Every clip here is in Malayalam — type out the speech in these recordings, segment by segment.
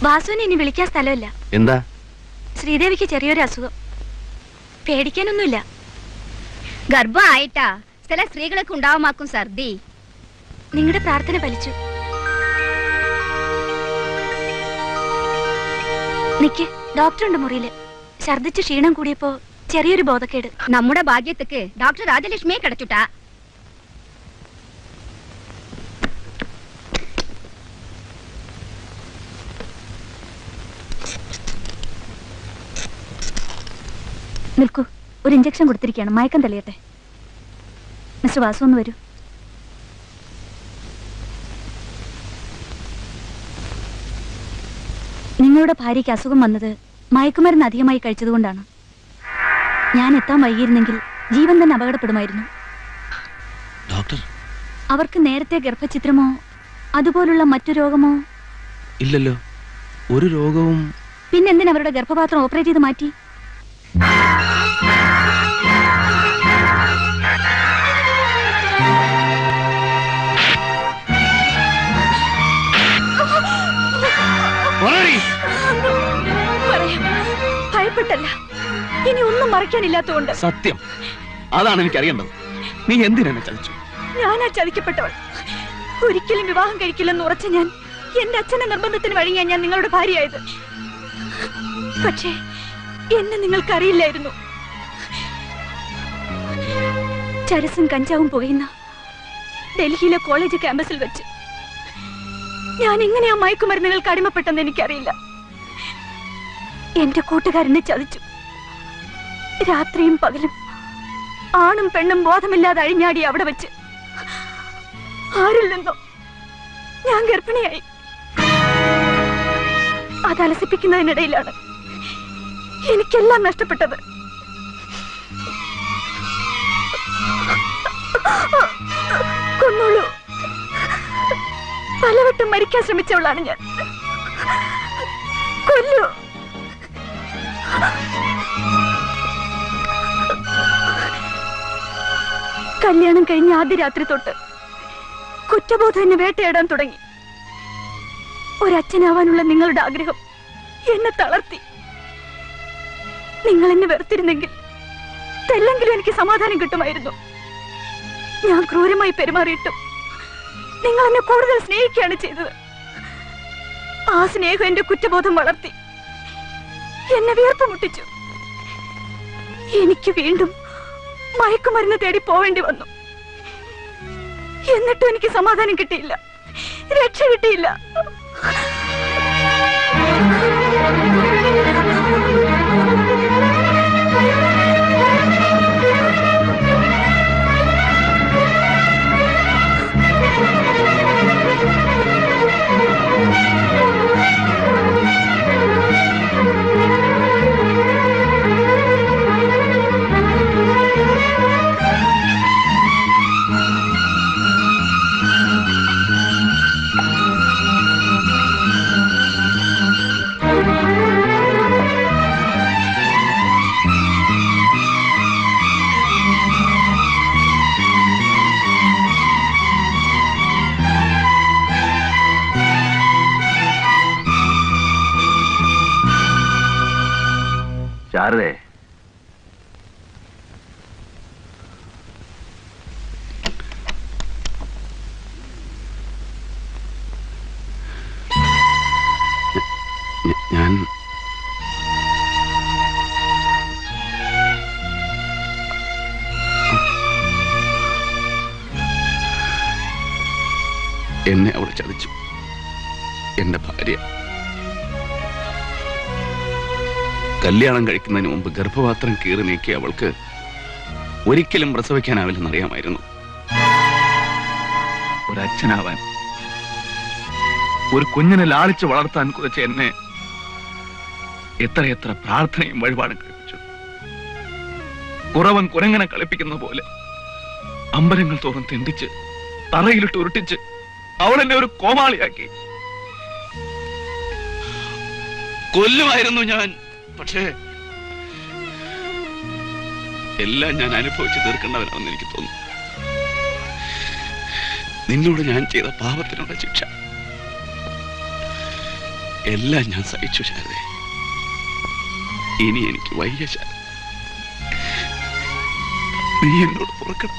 വാസുവിനെ ഇനി വിളിക്കാൻ സ്ഥലമില്ല. എന്താ? ശ്രീദേവിക്ക് ചെറിയൊരു അസുഖം. പേടിക്കാനൊന്നുമില്ല. ഗർഭം ആയിട്ടാ ചില സ്ത്രീകളൊക്കെ ഉണ്ടാവുമാക്കും ഛർദി. നിങ്ങളുടെ പ്രാർത്ഥന ഫലിച്ചു. നിക്ക്, ഡോക്ടറുണ്ട് മുറിയില്. ഛർദിച്ച് ക്ഷീണം കൂടിയപ്പോ ചെറിയൊരു ബോധക്കേട്. നമ്മുടെ ഭാഗ്യത്തേക്ക് ഡോക്ടർ രാജലക്ഷ്മിയെ കിടച്ചുട്ടാ. നിൽക്കൂ, ഒരു ഇഞ്ചക്ഷൻ കൊടുത്തിരിക്കുകയാണ്. മയക്കം തെളിയട്ടെ. മിസ്റ്റർ വാസു ഒന്ന് വരൂ. നിങ്ങളുടെ ഭാര്യയ്ക്ക് അസുഖം വന്നത് മയക്കുമരുന്ന് അധികമായി കഴിച്ചതുകൊണ്ടാണ്. ഞാൻ എത്താൻ വൈകിയിരുന്നെങ്കിൽ ജീവൻ തന്നെ അപകടപ്പെടുമായിരുന്നു. ഡോക്ടർ, അവർക്ക് നേരത്തെ ഗർഭഛിദ്രമോ അതുപോലുള്ള മറ്റു രോഗമോ ഇല്ലല്ലോ. ഒരു രോഗവും. പിന്നെന്തിനാ അവരുടെ ഗർഭപാത്രം ഓപ്പറേറ്റ് ചെയ്ത് മാറ്റി? ഭയപ്പെട്ടല്ല, ഇനി ഒന്നും മറയ്ക്കാനില്ലാത്തതുകൊണ്ട്. സത്യം, അതാണ് എനിക്ക് അറിയേണ്ടത്. നീ എന്തിനാണ് ചതിച്ചു? ഞാനാ ചതിക്കപ്പെട്ടവൾ. ഒരിക്കലും വിവാഹം കഴിക്കില്ലെന്ന് ഉറച്ച ഞാൻ എന്റെ അച്ഛന്റെ നിർബന്ധത്തിന് വഴങ്ങിയാ ഞാൻ നിങ്ങളുടെ ഭാര്യയായത്. പക്ഷേ എന്നെ നിങ്ങൾക്കറിയില്ലായിരുന്നു. ചരസും കഞ്ചാവും പുകയുന്ന ഡൽഹിയിലെ കോളേജ് ക്യാമ്പസിൽ വെച്ച് ഞാൻ എങ്ങനെയാ മയക്കുമരുന്നുകൾക്ക് അടിമപ്പെട്ടെന്ന് എനിക്കറിയില്ല. എന്റെ കൂട്ടുകാരനെ ചതിച്ചു. രാത്രിയും പകലും ആണും പെണ്ണും ബോധമില്ലാതെ അഴിഞ്ഞാടി അവിടെ വെച്ച് ആരിൽ നിന്നോ ഞാൻ ഗർഭിണിയായി. അതലസിപ്പിക്കുന്നതിനിടയിലാണ് എനിക്കെല്ലാം നഷ്ടപ്പെട്ടത്. കൊന്നോളൂ. പലവട്ടം മരിക്കാൻ ശ്രമിച്ചവളാണ് ഞാൻ. കൊല്ലൂ. കല്യാണം കഴിഞ്ഞ ആദ്യ രാത്രി തൊട്ട് കുറ്റബോധം എന്നെ വേട്ടയാടാൻ തുടങ്ങി. ഒരച്ഛനാവാനുള്ള നിങ്ങളുടെ ആഗ്രഹം എന്നെ തളർത്തി. നിങ്ങൾ എന്നെ വെറുത്തിരുന്നെങ്കിൽ തെല്ലെങ്കിലും എനിക്ക് സമാധാനം കിട്ടുമായിരുന്നു. ഞാൻ ക്രൂരമായി പെരുമാറിയിട്ടും നിങ്ങൾ എന്നെ കൂടുതൽ സ്നേഹിക്കുകയാണ് ചെയ്തത്. ആ സ്നേഹം എന്റെ കുറ്റബോധം വളർത്തി, എന്നെ വീർപ്പ് മുട്ടിച്ചു. എനിക്ക് വീണ്ടും മയക്കുമരുന്ന് തേടി പോവേണ്ടി വന്നു. എന്നിട്ടും എനിക്ക് സമാധാനം കിട്ടിയില്ല, രക്ഷ കിട്ടിയില്ല. ശാരദേ, ഞാൻ എന്നെ അവൾ ചതിച്ചു. എന്റെ ഭാര്യ കല്യാണം കഴിക്കുന്നതിന് മുമ്പ് ഗർഭപാത്രം കീറി നീക്കി അവൾക്ക് ഒരിക്കലും പ്രസവിക്കാനാവില്ലെന്നറിയാമായിരുന്നു. ഒരച്ഛനാവാൻ, ഒരു കുഞ്ഞിനെ ലാളിച്ച് വളർത്താൻ കുറിച്ച് എന്നെ എത്രയെത്ര പ്രാർത്ഥനയും വഴിപാടും കഴിപ്പിച്ചു. കുറവൻ കുരങ്ങനെ കളിപ്പിക്കുന്ന പോലെ അമ്പലങ്ങൾ തോറും തെണ്ടിച്ച് തറയിലിട്ട് ഉരുട്ടിച്ച് അവൾ എന്നെ ഒരു കോമാളിയാക്കി. കൊല്ലുമായിരുന്നു ഞാൻ. പക്ഷേ എല്ലാം ഞാൻ അനുഭവിച്ച് തീർക്കേണ്ടവനാണെന്ന് എനിക്ക് തോന്നുന്നു. നിന്നോട് ഞാൻ ചെയ്ത പാപത്തിനുള്ള ശിക്ഷ. എല്ലാം ഞാൻ സഹിച്ചു ശാരദേ. ഇനി എനിക്ക് വയ്യ ശാരദ. നീ എന്നോട് തുറക്കണം.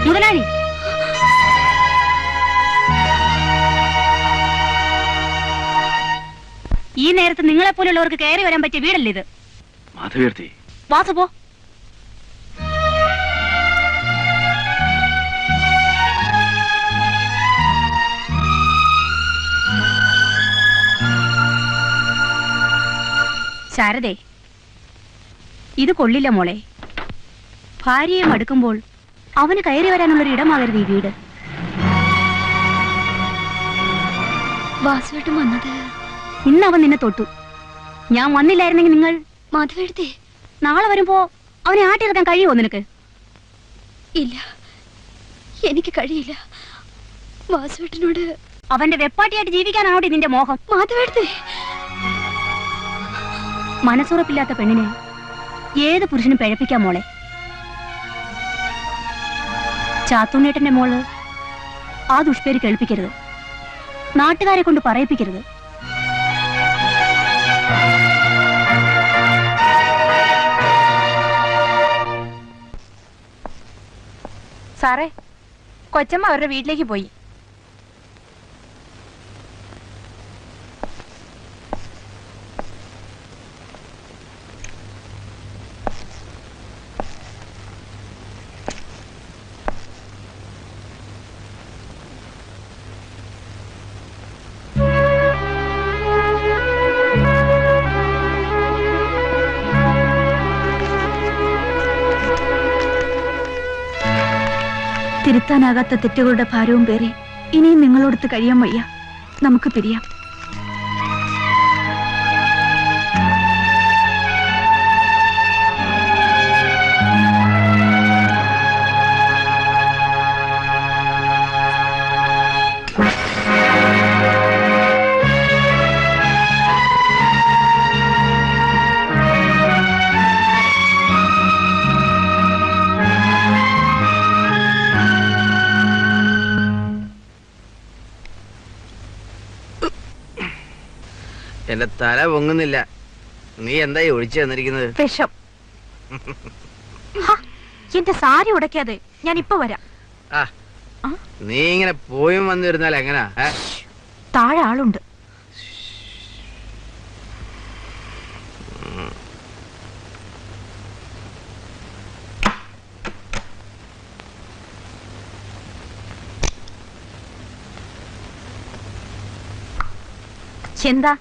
മുതലാളി, ഈ നേരത്ത് നിങ്ങളെപ്പോലുള്ളവർക്ക് കയറി വരാൻ പറ്റിയ വീടല്ലേ ഇത്? മാധവിയർത്തി, വാസു പോ. ശാരദേ, ഇത് കൊള്ളില്ല മോളെ. ഭാര്യയെ മടുക്കുമ്പോൾ അവന് കയറി വരാനുള്ളൊരു ഇടമാകരുത് ഈ വീട്. വാസുവേട്ടൻ വന്നത് ഇന്ന് അവൻ നിന്നെ തൊട്ടു. ഞാൻ വന്നില്ലായിരുന്നെങ്കിൽ നിങ്ങൾ മാധവേട്ടത്തെ നാളെ വരുമ്പോ അവനെ ആട്ടിയിറക്കാൻ കഴിയുമോ നിനക്ക്? ഇല്ല, എനിക്ക് കഴിയില്ല. വാസുവേട്ടനോട് അവന്റെ വെപ്പാട്ടിയായിട്ട് ജീവിക്കാനാണോടി നിന്റെ മോഹം? മാധവേട്ടത്തെ മനസ്സുറപ്പില്ലാത്ത പെണ്ണിനെ ഏത് പുരുഷനും പിഴപ്പിക്കാം മോളെ. ചാത്തൂണ്ണേട്ടന്റെ മോള് ആ ദുഷ്പേര് കേൾപ്പിക്കരുത്. നാട്ടുകാരെ കൊണ്ട് പറയിപ്പിക്കരുത്. സാറേ, കൊച്ചമ്മ അവരുടെ വീട്ടിലേക്ക് പോയി. തിരുത്താനാകാത്ത തെറ്റുകളുടെ ഭാരവും പേറി ഇനിയും നിങ്ങളോടത്ത് കഴിയാൻ വയ്യ. നമുക്ക് പിരിയാം. എന്റെ തല പൊങ്ങുന്നില്ല. നീ എന്തായി ഒഴിച്ചു തന്നിരിക്കുന്നത്? വിഷം. എന്റെ സാരി ഉടക്കാതെ, ഞാൻ ഇപ്പൊ വരാം. നീ ഇങ്ങനെ പോയും വന്നിരുന്നാൽ എങ്ങനാ? താഴെ ആളുണ്ട്. എന്താ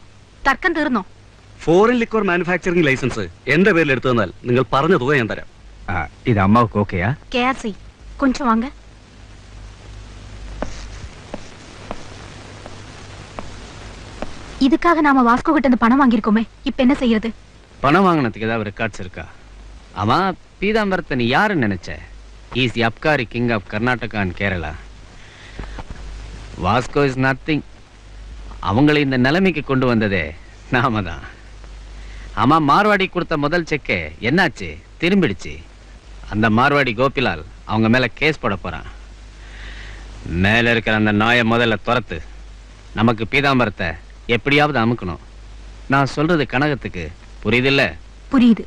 തർക്കം തീർന്നോ? ഫോറിൻ ലിക്വർ മാനുഫാക്ചറിംഗ് ലൈസൻസ് എന്റെ പേരിൽ എടുത്തു തന്നാൽ നിങ്ങൾ പറഞ്ഞ തുക ഞാൻ തരാം. ഇത് അമ്മാவுக்கு ஓகேயா? கேசி கொஞ்சம் வாங்க. இதுக்காக நாம வாஸ்கோ கிட்ட இருந்து பணம் வாங்கியிருக்கோமே, இப்ப என்ன செய்யறது? பணம் வாங்கினதுக்கு ஏதாவது ரெக்கார்ட்ஸ் இருக்கா? ஆமா, பீதாம்பரத்தை நீ யாருன்னு நினைச்ச? Is the abkari king of Karnataka and Kerala. Vasco is nothing. அவங்களை இந்த நிலைமைக்கு கொண்டு வந்ததே நாம தான். ஆமா, மார்வாடி கொடுத்த முதல் செக்கு என்னாச்சு? திரும்பிடுச்சு. அந்த மார்வாடி கோபிலால் அவங்க மேல கேஸ் போட போறான். மேல இருக்கிற அந்த நாயை முதல்ல துரத்து. நமக்கு பீதாம்பரத்தை எப்படியாவது அமுக்கணும். நான் சொல்றது கனகத்துக்கு புரியுதில்ல? புரியுது.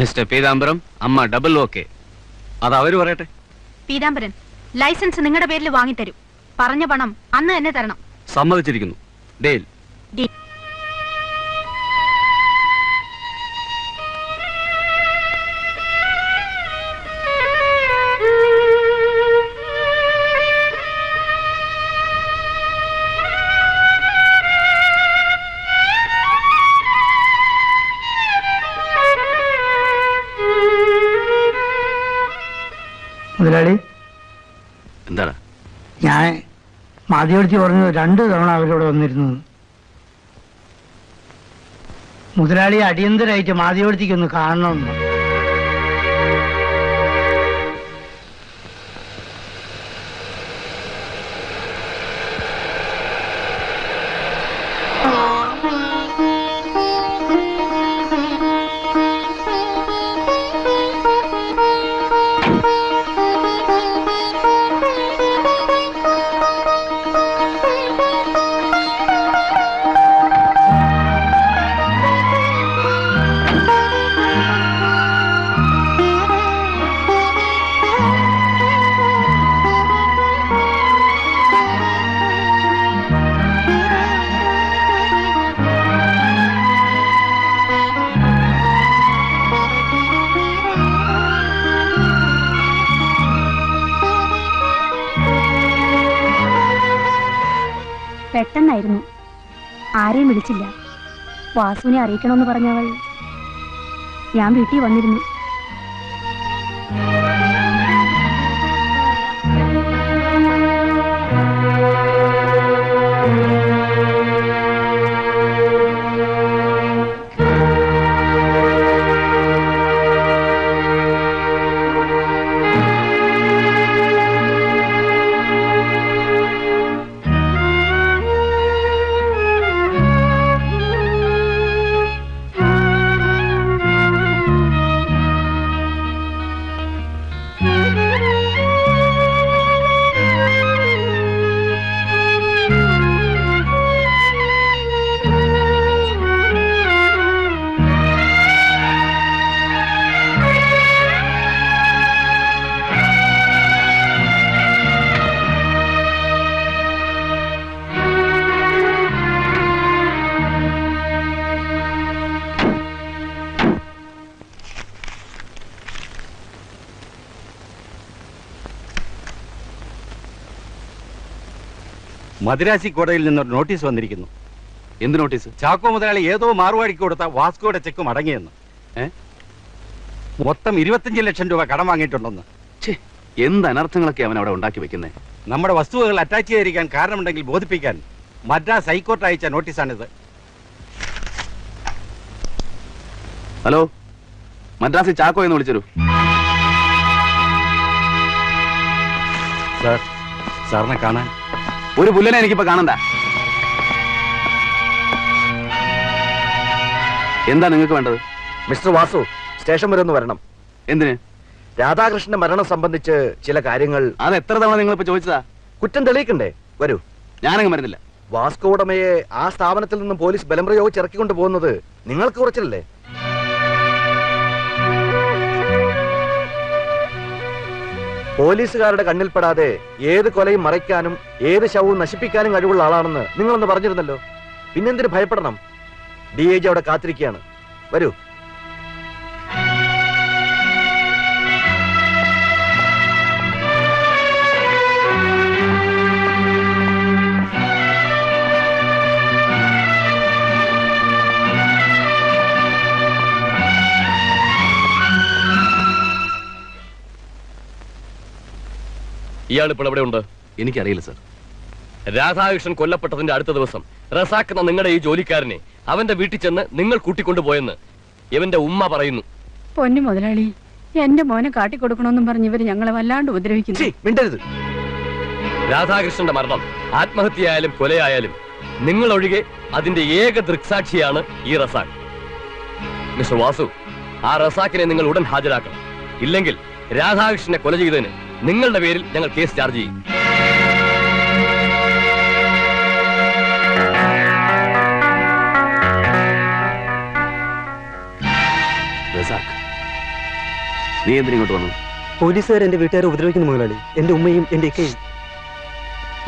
மிஸ்டர் பீதாம்பரம், அம்மா டபுள் ஓகே. അത് അവര് പറയട്ടെ. പീതാംബരൻ, ലൈസൻസ് നിങ്ങളുടെ പേരിൽ വാങ്ങിത്തരും. പറഞ്ഞ പണം അന്ന് തന്നെ തരണം. സമ്മതിച്ചിരിക്കുന്നു. ഡേൽ. മുതലാളി, എന്താണ്? ഞാൻ മാധ്യമത്തിൽ പറഞ്ഞു 2 തവണ അവരോട് വന്നിരുന്നു. മുതലാളി അടിയന്തരമായിട്ട് മാധ്യമത്തിക്ക് ഒന്ന് കാണണമെന്ന്. പെട്ടെന്നായിരുന്നു. ആരെയും വിളിച്ചില്ല. വാസുവിനെ അറിയിക്കണമെന്ന് പറഞ്ഞവൾ ഞാൻ വീട്ടിൽ വന്നിരുന്നു. മദിരാശി കോടതിയിൽ നിന്നൊരു നോട്ടീസ് വന്നിരിക്കുന്നു. എന്ത് നോട്ടീസ്? ചാക്കോ മുതലാളി ഏതോ മാറുവാടിക്ക് കൊടുത്ത വാസ്കോയുടെ ചെക്ക് മടങ്ങിയെന്ന്. മൊത്തം 25 ലക്ഷം രൂപ കടം വാങ്ങിയിട്ടുണ്ടെന്ന്. എന്ത് അനർത്ഥങ്ങളൊക്കെ അവൻ അവിടെ ഉണ്ടാക്കി വെക്കുന്നേ. നമ്മുടെ വസ്തുവകൾ അറ്റാച്ച് ചെയ്തിരിക്കാൻ കാരണമുണ്ടെങ്കിൽ ബോധിപ്പിക്കാൻ മദ്രാസ് ഹൈക്കോർട്ട് അയച്ച നോട്ടീസാണിത്. ഹലോ, മദ്രാസിൽ ചാക്കോ എന്ന് വിളിച്ചൊരു. സാർ, സാറിനെ കാണാൻ. ഒരു പുല്ലനെ എനിക്കിപ്പോ കാണണ്ട. എന്താ നിങ്ങൾക്ക് വേണ്ടത്? മിസ്റ്റർ വാസു, സ്റ്റേഷൻ വരെ ഒന്ന് വരണം. എന്തിന്? രാധാകൃഷ്ണന്റെ മരണം സംബന്ധിച്ച് ചില കാര്യങ്ങൾ. അത് എത്ര തവണ നിങ്ങളിപ്പോ ചോദിച്ചതാ? കുറ്റം തെളിയിക്കണ്ടേ? വരൂ. ഞാനങ്ങ് വരുന്നില്ല. വാസ്കോഡമയെ ആ സ്ഥാപനത്തിൽ നിന്നും പോലീസ് ബലം പ്രയോഗിച്ച് ഇറക്കിക്കൊണ്ട് പോകുന്നത് നിങ്ങൾക്ക് കുറച്ചില്ലേ? പോലീസുകാരുടെ കണ്ണിൽപ്പെടാതെ ഏത് കൊലയും മറയ്ക്കാനും ഏത് ശവവും നശിപ്പിക്കാനും കഴിവുള്ള ആളാണെന്ന് നിങ്ങളൊന്ന് പറഞ്ഞിരുന്നല്ലോ. പിന്നെന്തിന് ഭയപ്പെടണം? DIG അവിടെ കാത്തിരിക്കുകയാണ്. വരൂ. ഇയാളിപ്പോൾ എവിടെ ഉണ്ട്? എനിക്കറിയില്ല സർ. രാധാകൃഷ്ണൻ കൊല്ലപ്പെട്ടതിന്റെ അടുത്ത ദിവസം റസാഖ് എന്ന നിങ്ങളുടെ ഈ ജോലിക്കാരനെ അവന്റെ വീട്ടിൽ ചെന്ന് നിങ്ങൾ കൂട്ടിക്കൊണ്ടുപോയെന്ന് ഇവന്റെ ഉമ്മ പറയുന്നു. പൊന്നു മുതലാളി, എന്റെ മോനെ കാട്ടിക്കൊടുക്കണമെന്നും പറഞ്ഞ് ഇവര് ഞങ്ങളെ വല്ലാണ്ട് ഉപദ്രവിക്കുന്നു. രാധാകൃഷ്ണന്റെ മരണം ആത്മഹത്യയായാലും കൊലയായാലും നിങ്ങൾ ഒഴികെ അതിന്റെ ഏക ദൃക്സാക്ഷിയാണ് ഈ റസാഖ്. മിസ്റ്റർ വാസു, ആ റസാഖിനെ നിങ്ങൾ ഉടൻ ഹാജരാക്കണം. ഇല്ലെങ്കിൽ രാധാകൃഷ്ണനെ കൊല ചെയ്തതിന് നിങ്ങളുടെ പേരിൽ ഞങ്ങൾ കേസ് ചാർജ് ചെയ്യും. നീ എന്തിനിങ്ങോട്ട് വന്നു? പോലീസുകാർ എന്റെ വീട്ടുകാരെ ഉപദ്രവിക്കുന്നു മുതലാളി. എന്റെ ഉമ്മയും എന്റെ ഇക്കയും.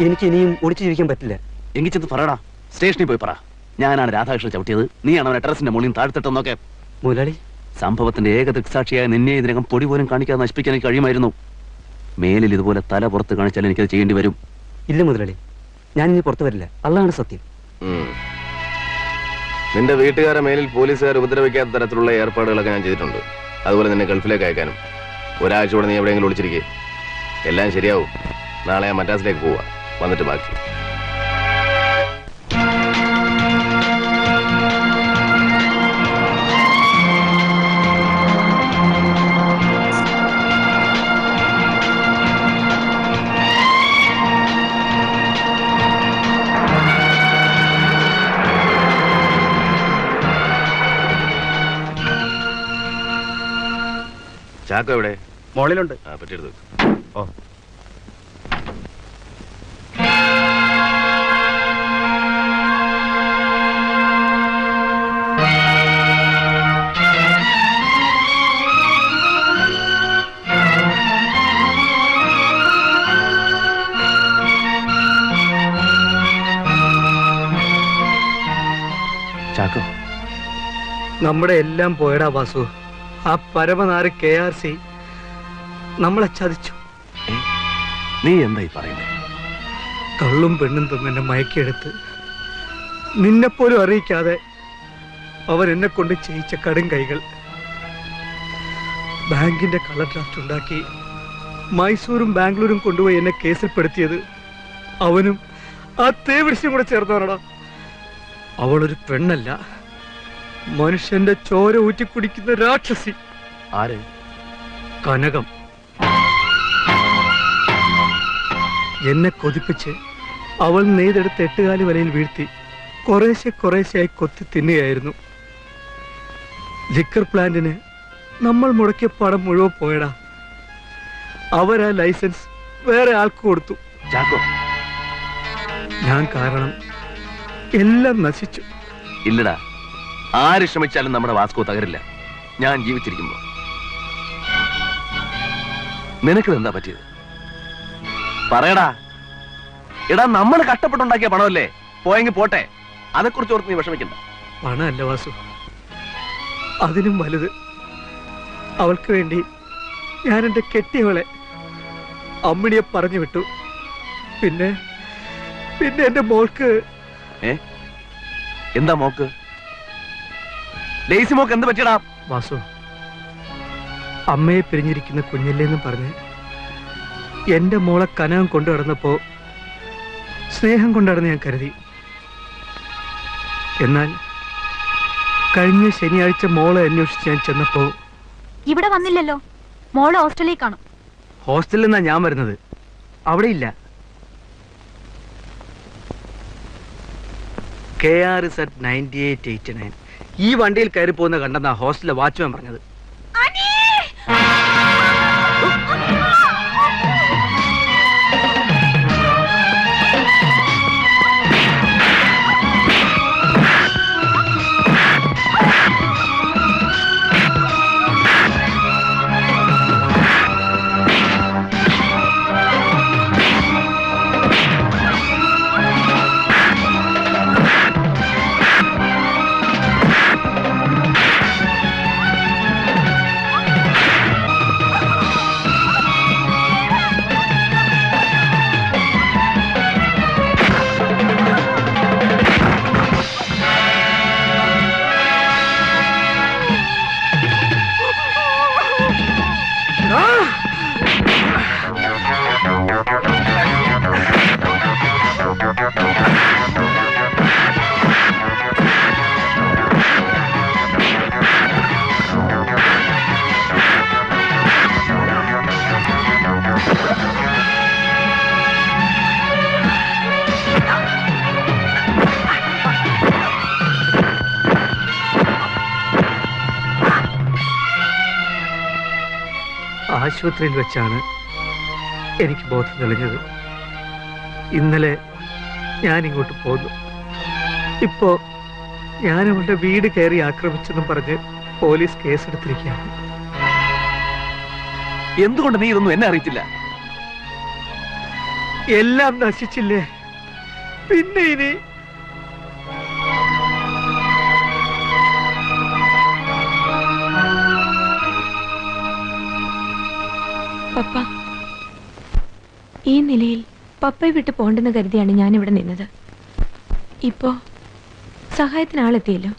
എനിക്ക് ഇനിയും ഓടിച്ചു ജീവിക്കാൻ പറ്റില്ല. എങ്കിൽ ചെന്ന് പറയടാ. സ്റ്റേഷനിൽ പോയി പറ, ഞാനാണ് രാധാകൃഷ്ണൻ ചവിട്ടിയത്, നീയാണ് അവനെ ടെറസിന്റെ മുകളിൽ താഴ്ത്തിട്ടെന്നൊക്കെ. മുതലാളി, സംഭവത്തിന്റെ ഏക ദൃക്സാക്ഷിയായ നിന്നെ ഇതിനകം പൊടി പോലും കാണിക്കാതെ നശിപ്പിക്കാൻ എനിക്ക് കഴിയുമായിരുന്നു. മേലിൽ ഇതുപോലെ തല പുറത്ത് കാണിച്ചാൽ എനിക്കത് ചെയ്യേണ്ടി വരും. ഇല്ല മുതലാളി, ഞാൻ ഇനി പുറത്തു വരില്ല. അള്ളാണ് സത്യം. നിന്റെ വീട്ടുകാരെ മേലിൽ പോലീസുകാർ ഉപദ്രവിക്കാത്ത തരത്തിലുള്ള ഏർപ്പാടുകളൊക്കെ ഞാൻ ചെയ്തിട്ടുണ്ട്. അതുപോലെ നിന്നെ ഗൾഫിലേക്ക് അയക്കാനും. ഒരാഴ്ച കൂടെ നീ എവിടെയെങ്കിലും ഒളിച്ചിരിക്കേ. എല്ലാം ശരിയാവും. നാളെ ഞാൻ മദ്രാസിലേക്ക് പോവാ. വന്നിട്ട് ബാക്കി. ചാക്കോ എവിടെ? മോളിലുണ്ട്. പറ്റിയെടുത്തു. ഓ, ചാക്കോ, നമ്മുടെ എല്ലാം പോയടാ വാസു. ആ പരമനാര് KRC നമ്മളെ ചതിച്ചു. നീ എന്തായി പറയുന്നത്? തള്ളും പെണ്ണും തന്നെ മയക്കിയെടുത്ത് നിന്നെപ്പോലും അറിയിക്കാതെ അവൻ എന്നെ കൊണ്ട് ചെയ്യിച്ച കടും കൈകൾ. ബാങ്കിന്റെ കളർ ഡ്രാഫ്റ്റ് ഉണ്ടാക്കി മൈസൂരും ബാംഗ്ലൂരും കൊണ്ടുപോയി എന്നെ കേസിൽപ്പെടുത്തിയത് അവനും ആ തേവിടിച്ചും കൂടെ ചേർന്നവനടാ. അവളൊരു പെണ്ണല്ല, മനുഷ്യന്റെ ചോര ഊറ്റി കുടിക്കുന്ന രാക്ഷസി. ആര്? കനകം. എന്നെ കൊതിപ്പിച്ച് അവൾ നെയ്തെടുത്ത് 8 കാല് വലയിൽ വീഴ്ത്തി കുറേശ്ശെയായി കൊത്തി തിന്നുകയായിരുന്നു. ലിക്കർ പ്ലാന്റിന് നമ്മൾ മുടക്കിയ പണം മുഴുവൻ പോയടാ. അവരാ ലൈസൻസ് വേറെ ആൾക്ക് കൊടുത്തു. ഞാൻ കാരണം എല്ലാം നശിച്ചു. ഇല്ലടാ, ആര് ശ്രമിച്ചാലും നമ്മുടെ വാസ്കോ തകരില്ല. ഞാൻ ജീവിച്ചിരിക്കുമ്പോ നിനക്കിത് എന്താ പറ്റിയത്? പറയടാ. എടാ, നമ്മൾ കഷ്ടപ്പെട്ടുണ്ടാക്കിയ പണമല്ലേ, പോയെങ്കിൽ പോട്ടെ. അതേക്കുറിച്ച് ഓർത്ത് നീ വിഷമിക്കണ്ട. പണമല്ല വാസു, അതിനും വലുത്. അവൾക്ക് വേണ്ടി ഞാൻ എന്റെ കെട്ടിയവളെ അമ്മിണിയെ പറഞ്ഞു വിട്ടു. പിന്നെ എന്റെ മോൾക്ക്. എന്താ മോക്ക്? ഡെയ്സി മോക്ക് എന്ത് പറ്റിയടാ? വാസു, അമ്മയെ പിരിഞ്ഞിരിക്കുന്ന കുഞ്ഞില്ലേന്ന് പറഞ്ഞ് എന്റെ മോളെ കനകം കൊണ്ടു നടന്നപ്പോ സ്നേഹം കൊണ്ടാണെന്ന് ഞാൻ കരുതി. എന്നാൽ കഴിഞ്ഞ ശനിയാഴ്ച മോളെ അന്വേഷിച്ച് ഞാൻ ചെന്നപ്പോ ഇവിടെ വന്നില്ലല്ലോ. മോള് ഹോസ്റ്റലിൽ കാണും. ഹോസ്റ്റലിൽ നിന്നാ ഞാൻ വരുന്നത്, അവിടെ ഇല്ല. KR-9889 ഈ വണ്ടിയിൽ കയറി പോകുന്ന കണ്ടെന്നാ ഹോസ്റ്റലിലെ വാച്ച്മാൻ പറഞ്ഞത്. ആശുപത്രിയിൽ വെച്ചാണ് എനിക്ക് ബോധം തെളിഞ്ഞത്. ഇന്നലെ ഞാൻ ഇങ്ങോട്ട് പോന്നു. ഇപ്പോ ഞാൻ അവളുടെ വീട് കയറി ആക്രമിച്ചെന്നും പറഞ്ഞ് പോലീസ് കേസെടുത്തിരിക്കുകയാണ്. എന്തുകൊണ്ട് നീ ഇതൊന്നും എന്നെ അറിയിച്ചില്ല? എല്ലാം നശിച്ചില്ലേ, പിന്നെ ഇനി പപ്പ ഈ നിലയിൽ പപ്പയെ വിട്ട് പോണ്ടെന്ന് കരുതിയാണ് ഞാൻ ഇവിടെ നിന്നത്. ഇപ്പോ സഹായത്തിന് ആളെത്തിയല്ലോ,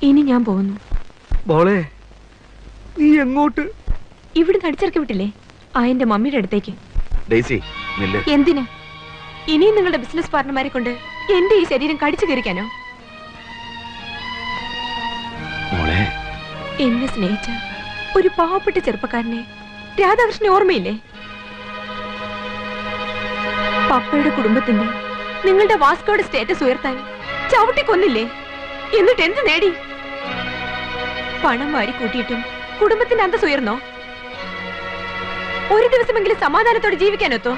ഇനി ഞാൻ പോകുന്നു. മോളെ, നീ എങ്ങോട്ട്? ഇവിടുന്ന് അടിച്ചിറക്കി വിട്ടില്ലേ ആ എന്റെ മമ്മിയുടെ അടുത്തേക്ക്. ഡെയ്സി, നില്ല്. എന്തിന്? ഇനിയും നിങ്ങളുടെ ബിസിനസ് പാർട്ണർമാരെ കൊണ്ട് എന്റെ ഈ ശരീരം കടിച്ചു കയറിക്കാനോ? മോളെ, എന്നെ സ്നേഹിച്ച ഒരു പാവപ്പെട്ട ചെറുപ്പക്കാരനെ രാധാകൃഷ്ണൻ ഓർമ്മയില്ലേ? പപ്പയുടെ കുടുംബത്തിന്റെ നിങ്ങളുടെ വാസ്കോയുടെ സ്റ്റേറ്റസ് ഉയർത്താൻ ചവിട്ടിക്കൊന്നില്ലേ? എന്നിട്ട് എന്ത് നേടി? പണം വാരി കൂട്ടിയിട്ടും കുടുംബത്തിന്റെ അന്തസ് ഉയർന്നോ? ഒരു ദിവസമെങ്കിലും സമാധാനത്തോടെ ജീവിക്കാനൊത്തോ?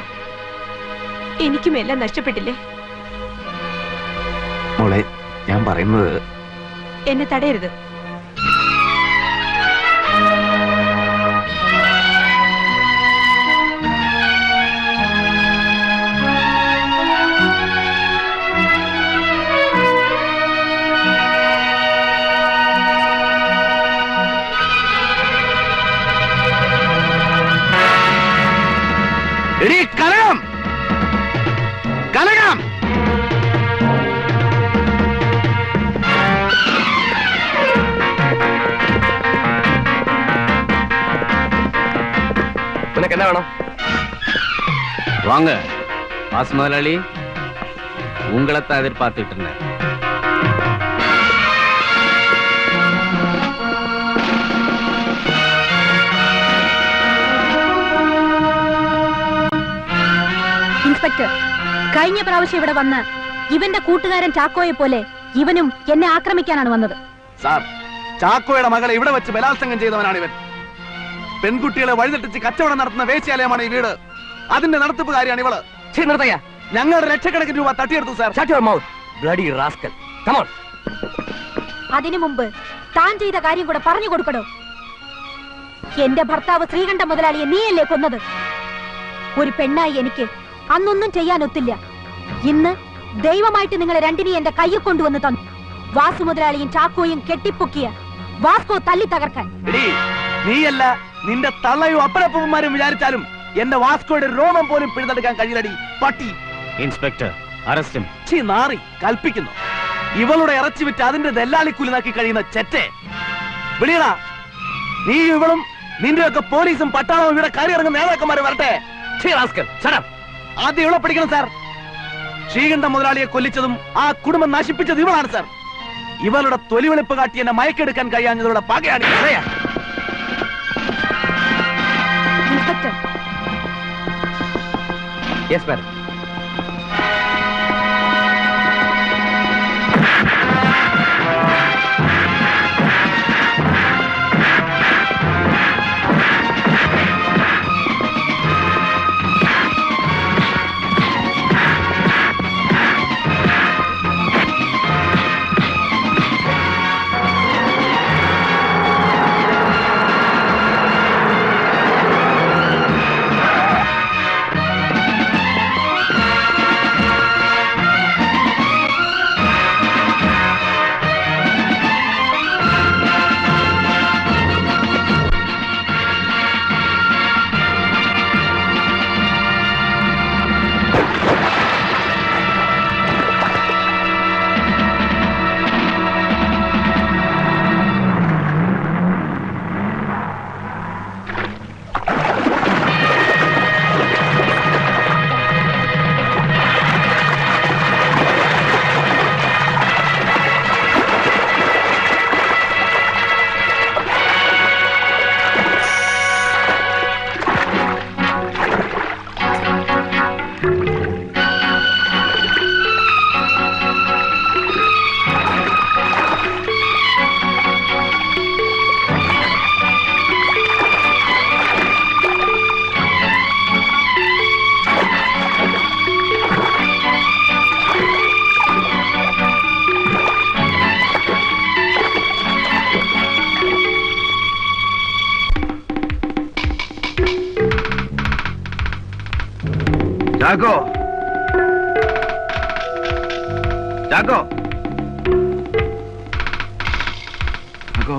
എനിക്കും എല്ലാം നഷ്ടപ്പെട്ടില്ലേ? മോളെ, ഞാൻ പറയുന്നത്. എന്നെ തടയരുത്. എടീ കനകം, നിനക്ക് എന്നാ വേണം? வாங்க வாசு முதலாளி, உங்களைத்தான் எதிர்பார்த்துட்டு இருந்தேன். ഇൻസ്പെക്ടർ, കഴിഞ്ഞ പ്രാവശ്യം ഇവിടെ വന്ന് ഇവന്റെ കൂട്ടുകാരൻ ചാക്കോയെ പോലെ ഇവനും എന്നെ ആക്രമിക്കാനാണ് വന്നത്. സാർ, ചാക്കോയുടെ മകളെ ഇവിടെ വെച്ച് ബലാത്സംഗം ചെയ്തവനാണ് ഇവൻ. പെൺകുട്ടികളെ വഴിതെറ്റിച്ച് കച്ചവടം നടത്തുന്ന വേശ്യാലയമാണ് ഈ വീട്. അതിന്റെ നടത്തിപ്പുകാരിയാണ് ഇവള്. ഞങ്ങളുടെ ലക്ഷക്കണക്കിന് രൂപ തട്ടിയെടുത്തു സാർ. അതിനു മുമ്പ് താൻ ചെയ്ത കാര്യം കൂടെ പറഞ്ഞു കൊടുക്കണോ? എന്റെ ഭർത്താവ് ശ്രീകണ്ഠ മുതലാളിയെ നീയല്ലേ കൊന്നത്? ഒരു പെണ്ണായി എനിക്ക് അന്നൊന്നും ചെയ്യാനൊത്തില്ല. ഇന്ന് ദൈവമായിട്ട് നിങ്ങളെ രണ്ടിനെയും എന്റെ കയ്യിൽ കൊണ്ടുവന്ന് തന്നു. വാസു മുതലാളിയും ചാക്കോയും കെട്ടിപ്പൊക്കിയ വാസ്കോ തല്ലി തകർക്കാൻ. നീയല്ല, നിന്റെ തള്ളയും അപ്പനപ്പന്മാരും വിചാരിച്ചാലും എന്റെ വാസ്കോയുടെ രോമം പോലും പിഴുതെടുക്കാൻ കഴിയില്ലടി പട്ടി. ഇൻസ്പെക്ടർ, അറസ്റ്റും. നാറി കൽപ്പിക്കുന്നു. ഇവളുടെ ഇറച്ചി വിറ്റ് അതിന്റെ ദല്ലാളിക്കൂലി നാക്കി കഴിയുന്ന ചെറ്റെ വിളിയടാ. നീ ഇവളും നിന്റെയൊക്കെ പോലീസും പട്ടാളവും ഇവിടെ കയറി ഇറങ്ങുന്ന നേതാക്കന്മാര് വരട്ടെ. ആദ്യം ഇവളെ പിടിക്കണം സാർ. ശ്രീകണ്ഠ മുതലാളിയെ കൊല്ലിച്ചതും ആ കുടുംബം നശിപ്പിച്ചത് ഇവളാണ് സാർ. ഇവളുടെ തൊലിവെളുപ്പ് കാട്ടി എന്നെ മയക്കെടുക്കാൻ കഴിയാഞ്ഞതോടെ പകയാണ്. Inspector, yes madam. Chacko, Chacko, Chacko.